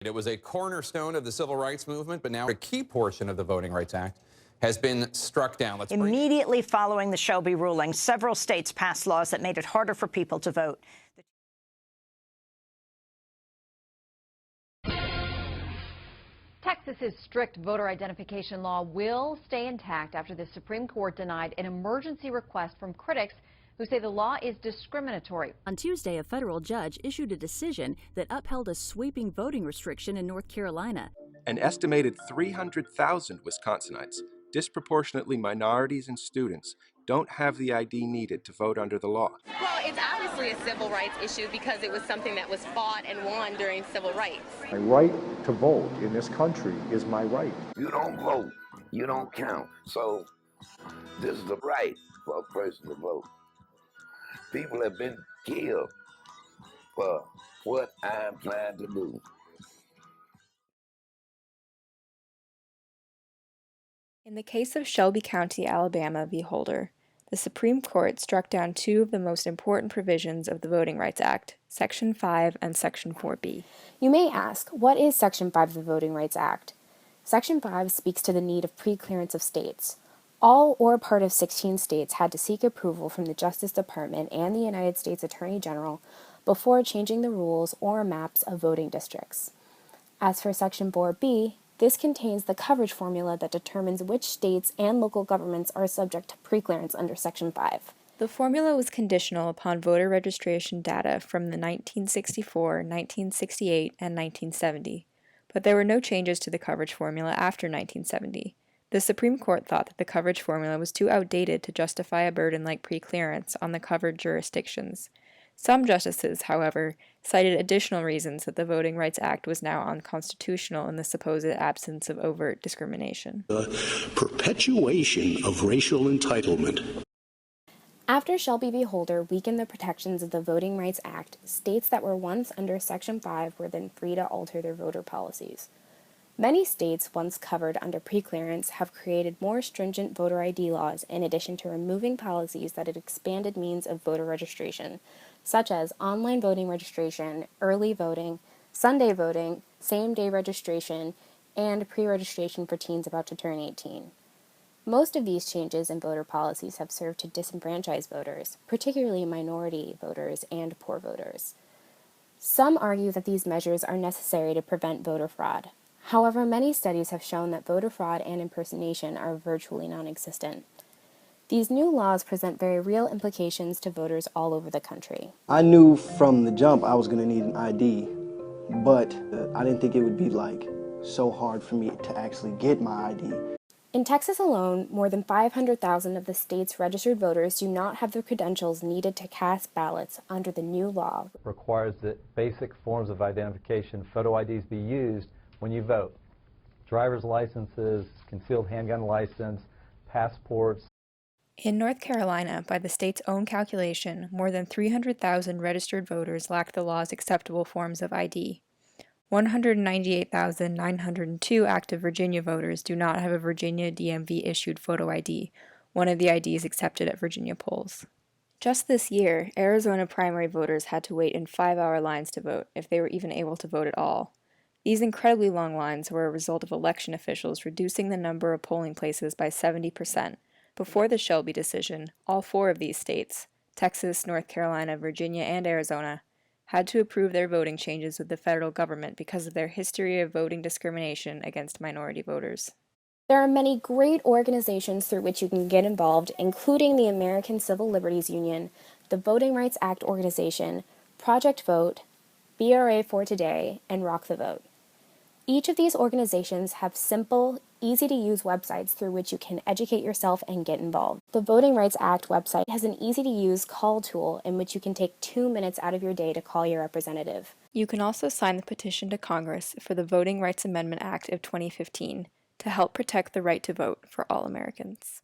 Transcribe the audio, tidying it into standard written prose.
It was a cornerstone of the civil rights movement, but now a key portion of the Voting Rights Act has been struck down. Immediately following the Shelby ruling, several states passed laws that made it harder for people to vote. Texas's strict voter identification law will stay intact after the Supreme Court denied an emergency request from critics who say the law is discriminatory. On Tuesday, a federal judge issued a decision that upheld a sweeping voting restriction in North Carolina. An estimated 300,000 Wisconsinites, disproportionately minorities and students, don't have the ID needed to vote under the law. Well, it's obviously a civil rights issue because it was something that was fought and won during civil rights. My right to vote in this country is my right. You don't vote, you don't count. So this is the right for a person to vote. People have been killed for what I'm trying to do. In the case of Shelby County, Alabama v. Holder, the Supreme Court struck down two of the most important provisions of the Voting Rights Act, Section 5 and Section 4B. You may ask, what is Section 5 of the Voting Rights Act? Section 5 speaks to the need of pre-clearance of states. All or part of 16 states had to seek approval from the Justice Department and the United States Attorney General before changing the rules or maps of voting districts. As for Section 4B, this contains the coverage formula that determines which states and local governments are subject to preclearance under Section 5. The formula was conditional upon voter registration data from the 1964, 1968, and 1970, but there were no changes to the coverage formula after 1970. The Supreme Court thought that the coverage formula was too outdated to justify a burden like preclearance on the covered jurisdictions. Some justices, however, cited additional reasons that the Voting Rights Act was now unconstitutional in the supposed absence of overt discrimination. The perpetuation of racial entitlement. After Shelby v. Holder weakened the protections of the Voting Rights Act, states that were once under Section 5 were then free to alter their voter policies. Many states once covered under preclearance have created more stringent voter ID laws in addition to removing policies that had expanded means of voter registration, such as online voting registration, early voting, Sunday voting, same-day registration, and pre-registration for teens about to turn 18. Most of these changes in voter policies have served to disenfranchise voters, particularly minority voters and poor voters. Some argue that these measures are necessary to prevent voter fraud. However, many studies have shown that voter fraud and impersonation are virtually non-existent. These new laws present very real implications to voters all over the country. I knew from the jump I was going to need an ID, but I didn't think it would be so hard for me to actually get my ID. In Texas alone, more than 500,000 of the state's registered voters do not have the credentials needed to cast ballots under the new law. It requires that basic forms of identification, photo IDs, be used when you vote. Driver's licenses, concealed handgun license, passports. In North Carolina, by the state's own calculation, more than 300,000 registered voters lack the law's acceptable forms of ID. 198,902 active Virginia voters do not have a Virginia DMV-issued photo ID, one of the IDs accepted at Virginia polls. Just this year, Arizona primary voters had to wait in 5-hour lines to vote, if they were even able to vote at all. These incredibly long lines were a result of election officials reducing the number of polling places by 70%. Before the Shelby decision, all 4 of these states, Texas, North Carolina, Virginia, and Arizona, had to approve their voting changes with the federal government because of their history of voting discrimination against minority voters. There are many great organizations through which you can get involved, including the American Civil Liberties Union, the Voting Rights Act Organization, Project Vote, BRA for Today, and Rock the Vote. Each of these organizations have simple, easy-to-use websites through which you can educate yourself and get involved. The Voting Rights Act website has an easy-to-use call tool in which you can take 2 minutes out of your day to call your representative. You can also sign the petition to Congress for the Voting Rights Amendment Act of 2015 to help protect the right to vote for all Americans.